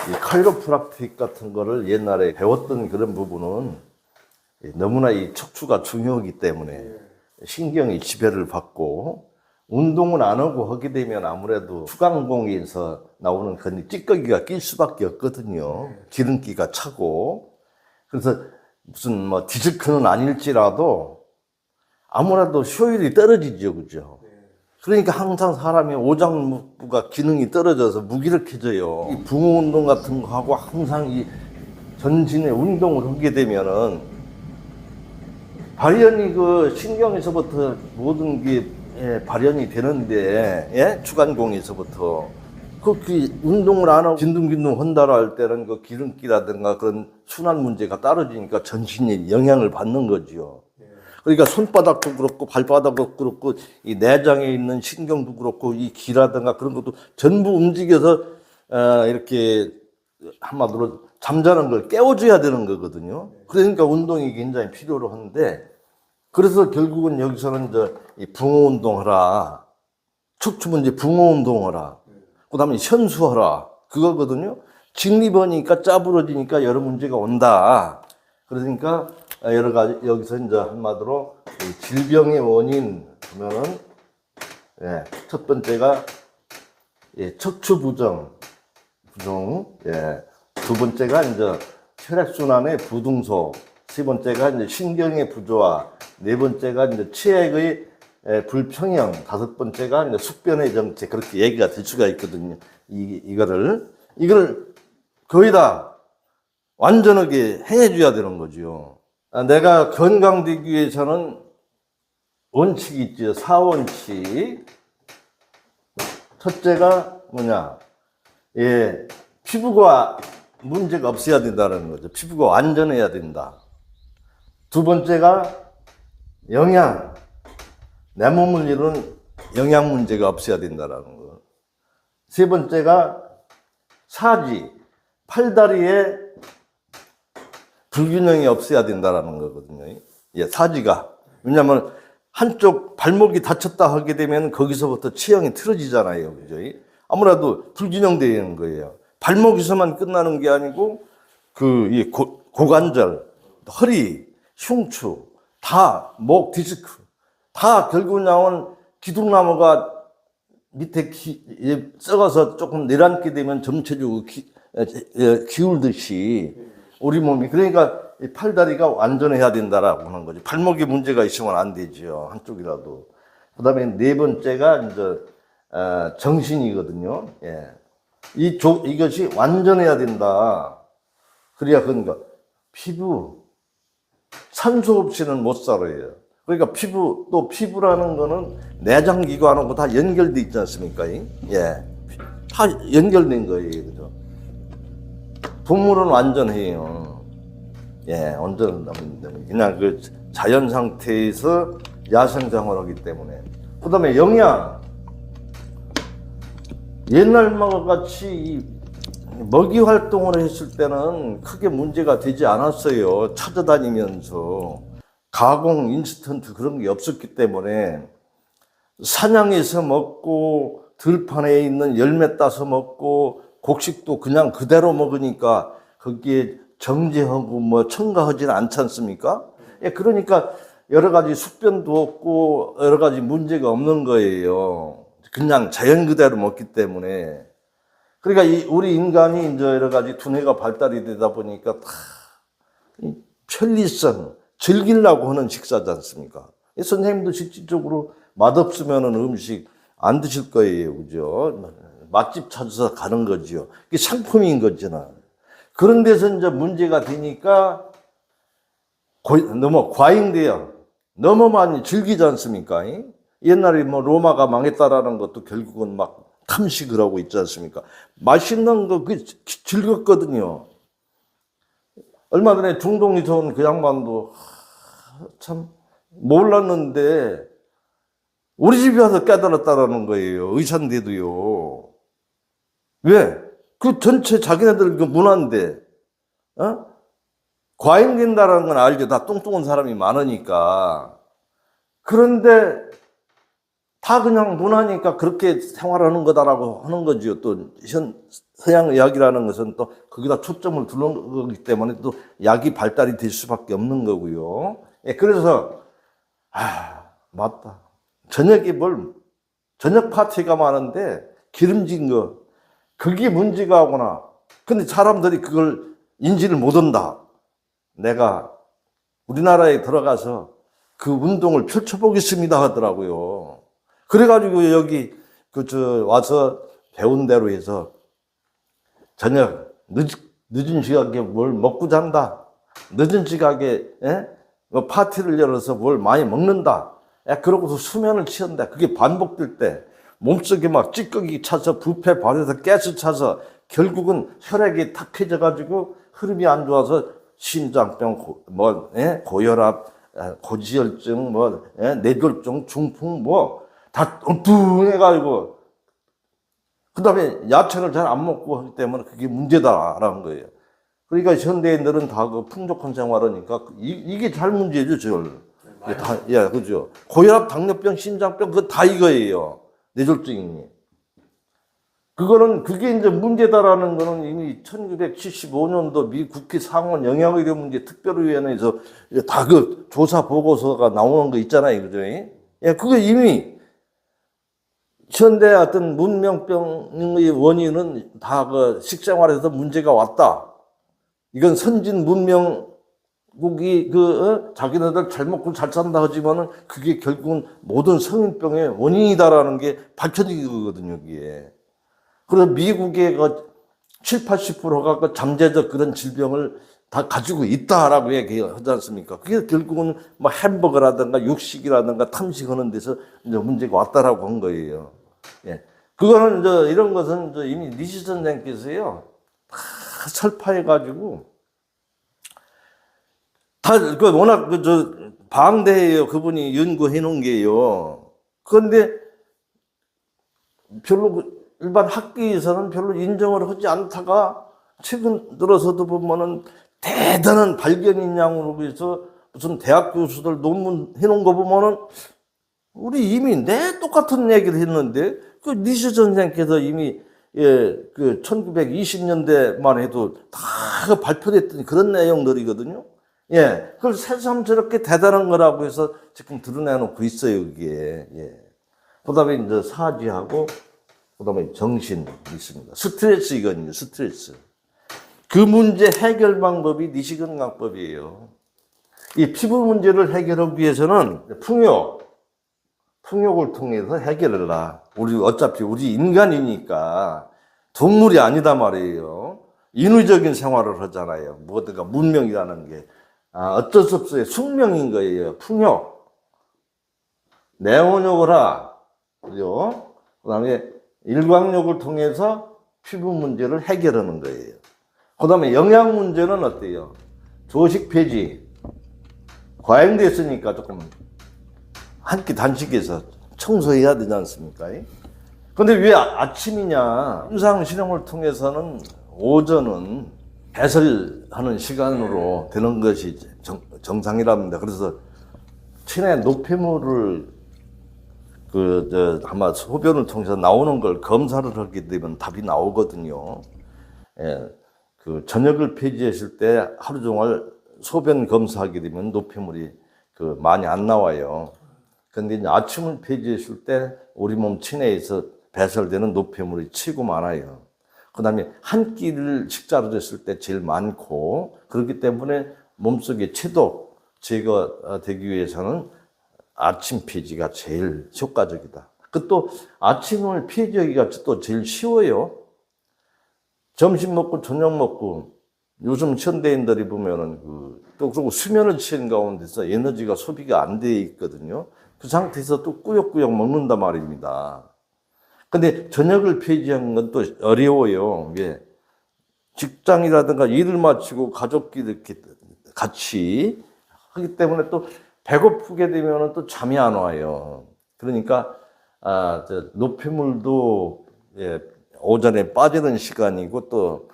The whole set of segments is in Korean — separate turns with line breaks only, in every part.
이 카이로프락틱 같은 거를 옛날에 배웠던 그런 부분은 너무나 이 척추가 중요하기 때문에 신경이 지배를 받고 운동을 안 하고 하게 되면 아무래도 추간공에서 나오는 그런 찌꺼기가 낄 수밖에 없거든요. 기름기가 차고. 그래서 무슨 뭐 디스크는 아닐지라도 아무래도 효율이 떨어지죠, 그죠? 그러니까 항상 사람이 오장육부가 기능이 떨어져서 무기력해져요. 이 붕어 운동 같은 거 하고 항상 이 전신의 운동을 하게 되면은 발현이 그 신경에서부터 모든 게 발현이 되는데, 예? 주간공에서부터. 그 운동을 안 하고 빈둥빈둥 한다라 할 때는 그 기름기라든가 그런 순환 문제가 떨어지니까 전신이 영향을 받는 거죠. 그러니까 손바닥도 그렇고 발바닥도 그렇고 이 내장에 있는 신경도 그렇고 이 기라든가 그런 것도 전부 움직여서 이렇게 한마디로 잠자는 걸 깨워줘야 되는 거거든요. 그러니까 운동이 굉장히 필요로 하는데, 그래서 결국은 여기서는 이 붕어 운동하라, 척추 문제 붕어 운동하라, 그다음에 현수하라 그거거든요. 직립하니까 짜부러지니까 여러 문제가 온다. 그러니까 여러 가지 여기서 이제 한마디로 질병의 원인 보면은 첫 번째가 척추 부종, 두 번째가 이제 혈액 순환의 부등소, 세 번째가 이제 신경의 부조화, 네 번째가 이제 치액의 불평형, 다섯 번째가 이제 숙변의 정체, 그렇게 얘기가 될 수가 있거든요. 이걸 거의 다 완전하게 해줘야 되는 거죠. 내가 건강되기 위해서는 원칙이 있죠. 4원칙. 첫째가 뭐냐? 피부가 문제가 없어야 된다는 거죠. 피부가 완전해야 된다. 두 번째가 영양. 내 몸을 이루는 영양 문제가 없어야 된다는 거. 세 번째가 사지. 팔다리에 불균형이 없어야 된다는 거거든요. 사지가. 왜냐하면 한쪽 발목이 다쳤다 하게 되면 거기서부터 체형이 틀어지잖아요. 그죠? 아무래도 불균형되는 거예요. 발목에서만 끝나는 게 아니고 고관절, 허리, 흉추, 다 목 디스크, 다 결국 나온 기둥나무가 밑에 썩어서 조금 내려앉게 되면 전체적으로 기울듯이 우리 몸이, 그러니까 팔다리가 완전해야 된다라고 하는 거죠. 발목에 문제가 있으면 안 되죠. 한쪽이라도. 그 다음에 네 번째가 이제 정신이거든요. 이것이 완전해야 된다. 그래야 그런가. 피부, 산소 없이는 못 살아요. 그러니까 피부라는 거는 내장기관하고 다 연결돼 있지 않습니까? 다 연결된 거예요. 그죠? 동물은 완전해요. 그냥 그 자연 상태에서 야생 생활하기 때문에. 그 다음에 영양. 옛날과 같이 먹이 활동을 했을 때는 크게 문제가 되지 않았어요. 찾아다니면서. 가공, 인스턴트 그런 게 없었기 때문에 사냥해서 먹고 들판에 있는 열매 따서 먹고 곡식도 그냥 그대로 먹으니까 거기에 정제하고 뭐 첨가하지는 않지 않습니까? 그러니까 여러 가지 숙변도 없고 여러 가지 문제가 없는 거예요. 그냥 자연 그대로 먹기 때문에. 그러니까 우리 인간이 이제 여러 가지 두뇌가 발달이 되다 보니까 다 편리성, 즐기려고 하는 식사지 않습니까? 선생님도 실질적으로 맛없으면 음식 안 드실 거예요. 그죠? 맛집 찾아서 가는 거죠. 그게 상품인 거잖아. 그런 데서 이제 문제가 되니까 너무 과잉돼요. 너무 많이 즐기지 않습니까? 옛날에 뭐 로마가 망했다라는 것도 결국은 막 탐식을 하고 있지 않습니까? 맛있는 거 그 즐겁거든요. 얼마 전에 중동에서 온 그 양반도 참 몰랐는데 우리 집에 와서 깨달았다라는 거예요. 의사인데도요. 왜? 그 전체 자기네들 그 문화인데, 과잉된다라는 건 알죠. 다 뚱뚱한 사람이 많으니까. 그런데 다 그냥 문화니까 그렇게 생활하는 거다라고 하는 거죠. 또 서양 의학이라는 것은 또 거기다 초점을 두는 거기 때문에 또 약이 발달이 될 수밖에 없는 거고요. 예, 그래서 맞다. 저녁 파티가 많은데 기름진 거 그게 문제가 하구나. 근데 사람들이 그걸 인지를 못한다. 내가 우리나라에 들어가서 그 운동을 펼쳐보겠습니다 하더라고요. 그래가지고 여기 와서 배운 대로 해서 저녁 늦은 시각에 뭘 먹고 잔다. 늦은 시각에 뭐 파티를 열어서 뭘 많이 먹는다. 그러고서 수면을 취한다. 그게 반복될 때 몸속에 막 찌꺼기 차서 부패 발에서 가스 차서 결국은 혈액이 탁해져가지고 흐름이 안 좋아서 심장병, 고혈압, 고지혈증, 뇌졸중, 중풍 다 뚱뚱해가지고 그 다음에 야채를 잘 안 먹고 하기 때문에 그게 문제다라는 거예요. 그러니까 현대인들은 다 그 풍족한 생활하니까 이게 잘 문제죠, 저걸. 예, 그죠. 고혈압, 당뇨병, 심장병, 그거 다 이거예요. 뇌졸중이니. 그게 이제 문제다라는 거는 이미 1975년도 미 국회 상원 영양의료 문제 특별위원회에서 다 그 조사 보고서가 나오는 거 있잖아요. 그죠? 예, 그거 이미 현대 어떤 문명병의 원인은 다 그 식생활에서 문제가 왔다. 이건 선진 문명국이 자기네들 잘 먹고 잘 산다 하지만은 그게 결국은 모든 성인병의 원인이다라는 게 밝혀진 거거든요, 이게. 그래서 미국의 7, 80%가 그 잠재적 그런 질병을 다 가지고 있다라고 얘기하지 않습니까? 그게 결국은 뭐 햄버거라든가 육식이라든가 탐식하는 데서 이제 문제가 왔다라고 한 거예요. 예. 그거는 이런 것은 이미 니시 선생께서요, 다 설파해가지고, 워낙 방대해요. 그분이 연구해 놓은 게요. 그런데 별로 일반 학계에서는 별로 인정을 하지 않다가 최근 들어서도 보면은 대단한 발견인 양으로 해서 무슨 대학 교수들 논문 해놓은 거 보면은 우리 이미 똑같은 얘기를 했는데 그 니시 선생께서 이미 1920년대만 해도 다 발표됐던 그런 내용들이거든요. 예, 그걸 새삼스럽게 대단한 거라고 해서 지금 드러내놓고 있어요, 이게. 예. 그 다음에 이제 사지하고 그 다음에 정신이 있습니다. 스트레스 이거든요, 스트레스. 그 문제 해결 방법이 니시건강법이에요. 이 피부 문제를 해결하기 위해서는 풍욕을 통해서 해결을 하. 어차피 우리 인간이니까 동물이 아니다 말이에요. 인위적인 생활을 하잖아요. 뭐든가 문명이라는 게. 어쩔 수 없어요. 숙명인 거예요. 풍욕. 내원욕을 하. 그죠? 그 다음에 일광욕을 통해서 피부 문제를 해결하는 거예요. 그 다음에 영양 문제는 어때요? 조식 폐지. 과잉됐으니까 조금 한 끼 단식해서 청소해야 되지 않습니까? 근데 왜 아침이냐? 임상 실험을 통해서는 오전은 배설하는 시간으로 되는 것이 정상이랍니다. 그래서 체내 노폐물을 아마 소변을 통해서 나오는 걸 검사를 하게 되면 답이 나오거든요. 예, 저녁을 폐지했을 때 하루 종일 소변 검사하게 되면 노폐물이 많이 안 나와요. 근데 이제 아침을 폐지했을 때 우리 몸 체내에서 배설되는 노폐물이 최고 많아요. 그 다음에 한 끼를 식사를 했을 때 제일 많고, 그렇기 때문에 몸속에 체독 제거되기 위해서는 아침 폐지가 제일 효과적이다. 또 아침을 폐지하기가 또 제일 쉬워요. 점심 먹고 저녁 먹고 요즘 현대인들이 보면은 또 그리고 수면을 취한 가운데서 에너지가 소비가 안 돼 있거든요. 그 상태에서 또 꾸역꾸역 먹는단 말입니다. 근데 저녁을 폐지하는 건 또 어려워요. 이게 직장이라든가 일을 마치고 가족끼리 이렇게 같이 하기 때문에 또 배고프게 되면 또 잠이 안 와요. 그러니까 노폐물도 오전에 빠지는 시간이고 또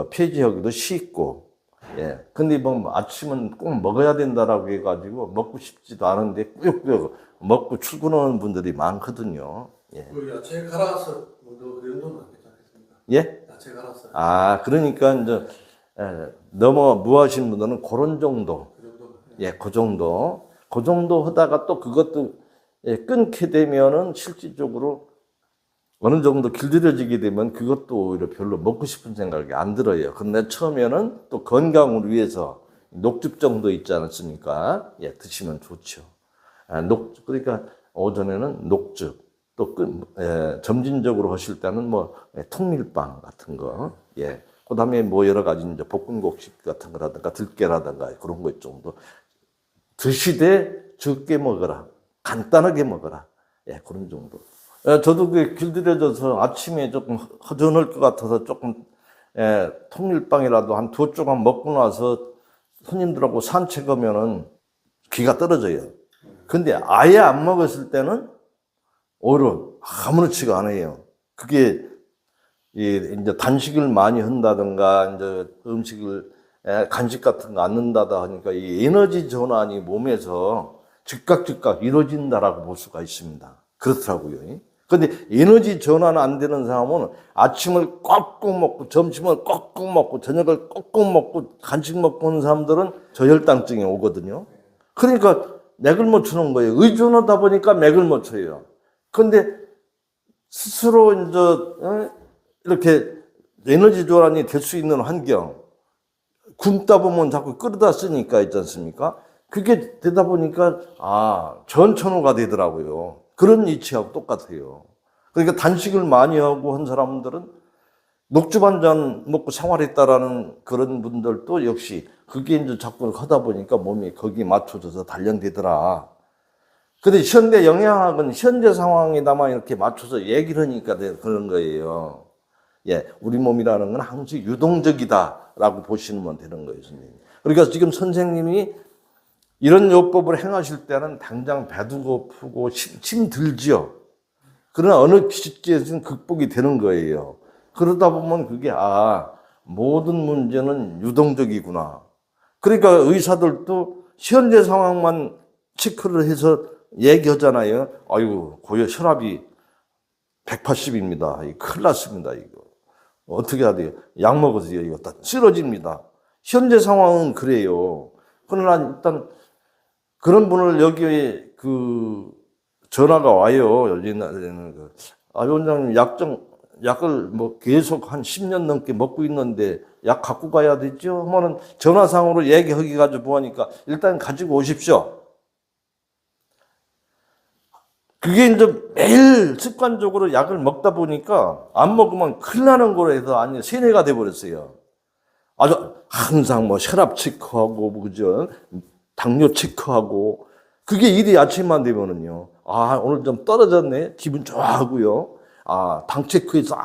폐지하기도 쉽고, 예. 근데 뭐 아침은 꼭 먹어야 된다라고 해가지고 먹고 싶지도 않은데 꾸역꾸역 먹고 출근하는 분들이 많거든요. 예.
그 야채 갈아서 뭐그 정도는 안 괜찮겠습니까?
예?
야채 갈아서
아, 그러니까 이제 너무 무하신 분들은 그런 정도.
그 정도는.
예, 그 정도. 그 정도 하다가 또 그것도 끊게 되면은 실질적으로 어느 정도 길들여지게 되면 그것도 오히려 별로 먹고 싶은 생각이 안 들어요. 근데 처음에는 또 건강을 위해서 녹즙 정도 있지 않습니까? 예, 드시면 좋죠. 그러니까 오전에는 녹즙, 또 점진적으로 하실 때는 뭐 통밀빵 같은 거, 예. 그 다음에 뭐 여러 가지 이제 볶음곡식 같은 거라든가 들깨라든가 그런 거 정도 드시되 적게 먹어라. 간단하게 먹어라. 예, 그런 정도. 저도 그 길들여져서 아침에 조금 허전할 것 같아서 조금 통밀빵이라도 한 두 조각 먹고 나서 손님들하고 산책하면은 기가 떨어져요. 근데 아예 안 먹었을 때는 오히려 아무렇지가 않아요. 그게 이제 단식을 많이 한다든가 이제 음식을 간식 같은 거 안 넣는다다 하니까 이 에너지 전환이 몸에서 즉각 이루어진다라고 볼 수가 있습니다. 그렇더라고요. 근데 에너지 전환 안 되는 사람은 아침을 꼭꼭 먹고 점심을 꼭꼭 먹고 저녁을 꼭꼭 먹고 간식 먹고 하는 사람들은 저혈당증이 오거든요. 그러니까 맥을 못 추는 거예요. 의존하다 보니까 맥을 못 쳐요. 근데 스스로 이제 이렇게 에너지 전환이 될 수 있는 환경, 굶다 보면 자꾸 끌어다 쓰니까 있지 않습니까? 그게 되다 보니까 전천후가 되더라고요. 그런 이치하고 똑같아요. 그러니까 단식을 많이 하고 한 사람들은 녹즙 한 잔 먹고 생활했다라는 그런 분들도 역시 그게 이제 자꾸 하다 보니까 몸이 거기에 맞춰져서 단련되더라. 근데 현대 영양학은 현재 상황에다만 이렇게 맞춰서 얘기를 하니까 그런 거예요. 예, 우리 몸이라는 건 항상 유동적이다라고 보시면 되는 거예요, 선생님. 그러니까 지금 선생님이 이런 요법을 행하실 때는 당장 배도 고프고 침 들지요. 그러나 어느 시기에서는 극복이 되는 거예요. 그러다 보면 그게 모든 문제는 유동적이구나. 그러니까 의사들도 현재 상황만 체크를 해서 얘기하잖아요. 아이고, 고혈 혈압이 180입니다. 큰일 났습니다, 이거. 어떻게 해야 돼요? 약 먹으세요. 이거 다 쓰러집니다. 현재 상황은 그래요. 그러나 일단 그런 분을 여기에 전화가 와요. 옛날에는 원장님 약을 뭐 계속 한 10년 넘게 먹고 있는데 약 갖고 가야 되죠? 하면은 전화상으로 얘기하기 가지고 보니까 일단 가지고 오십시오. 그게 이제 매일 습관적으로 약을 먹다 보니까 안 먹으면 큰일 나는 거로 해서 세뇌가 돼버렸어요. 아주 항상 뭐 혈압 체크하고, 그죠? 당뇨 체크하고, 그게 일이 아침만 되면은요. 오늘 좀 떨어졌네. 기분 좋아하고요. 당 체크해서,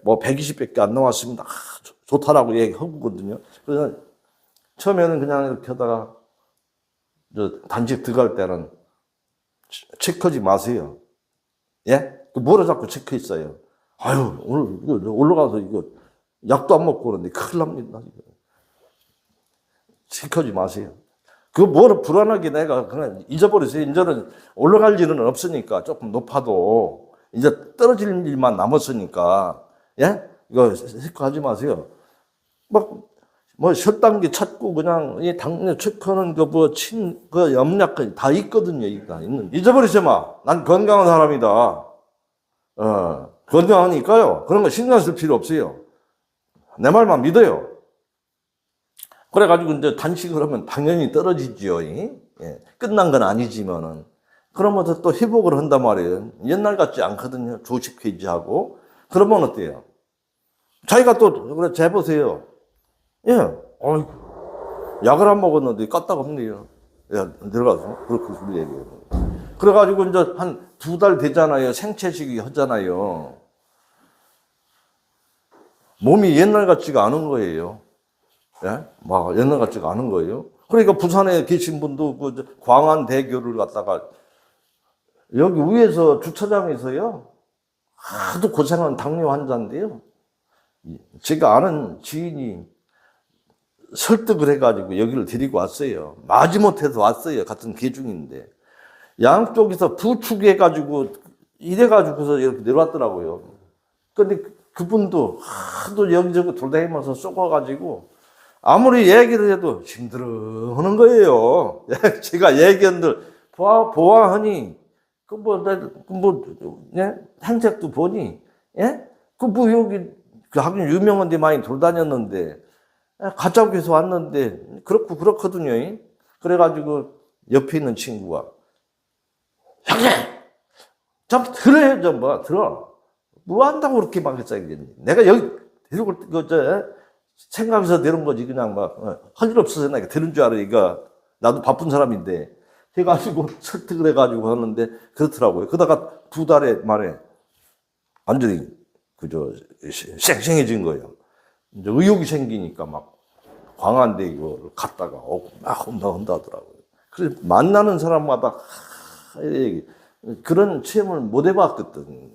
뭐 120밖에 안 나왔습니다. 좋다라고 얘기하거든요. 그래서 처음에는 그냥 이렇게 하다가, 단식 들어갈 때는 체크하지 마세요. 예? 뭐라 자꾸 체크했어요. 오늘 이거 올라가서 이거 약도 안 먹고 그러는데 큰일 납니다. 체크하지 마세요. 그거 뭐를 불안하게 내가 그냥 잊어버리세요. 이제는 올라갈 일은 없으니까 조금 높아도 이제 떨어질 일만 남았으니까, 예? 이거 체크하지 마세요. 뭐 혈당계 찾고 그냥 이 당뇨 체크하는 그 염약까지 다 있거든요. 잊어버리지 마. 난 건강한 사람이다. 건강하니까요. 그런 거 신경 쓸 필요 없어요. 내 말만 믿어요. 그래가지고 이제 단식을 하면 당연히 떨어지죠. 예? 끝난 건 아니지만은. 그러면서 또 회복을 한단 말이에요. 옛날 같지 않거든요. 조식 폐지하고. 그러면 어때요? 자기가 또, 그래, 재보세요. 예, 약을 안 먹었는데 까딱없네요. 야, 들어가서. 그렇게 얘기해요. 그래가지고 이제 한 2달 되잖아요. 생채식이 하잖아요. 몸이 옛날 같지가 않은 거예요. 예? 막 옛날 같지가 않은 거예요. 그러니까 부산에 계신 분도 광안대교를 갔다가 여기 위에서 주차장에서요. 하도 고생한 당뇨 환자인데요. 제가 아는 지인이 설득을 해가지고 여기를 데리고 왔어요. 마지못해서 왔어요. 같은 계중인데. 양쪽에서 부축해가지고 이래가지고서 이렇게 내려왔더라고요. 근데 그분도 하도 여기저기 돌아다니면서 쏘아가지고 아무리 얘기를 해도 힘들어 하는 거예요. 제가 얘기한들 보아하니 예? 행색도 보니 예? 뭐 여기 하긴 유명한 데 많이 돌다녔는데 가짜국에서 왔는데 그렇고 그렇거든요. 그래가지고 옆에 있는 친구가 형님 좀 들어요 좀 뭐 들어 뭐 한다고 그렇게 막 했어야겠니. 내가 여기 데리고 생각해서 내려온 거지. 그냥 막 할 일 없어서 내가 들은 줄 알아. 이거 나도 바쁜 사람인데 해가지고 설득을 해가지고 하는데 그렇더라고요. 그러다가 2달에 만에 완전히 그저 쌩쌩해진 거예요. 이제 의욕이 생기니까 막 광안대 이거 갔다가 막 혼다 하더라고요. 그래서 만나는 사람마다 그런 체험을 못 해봤거든요.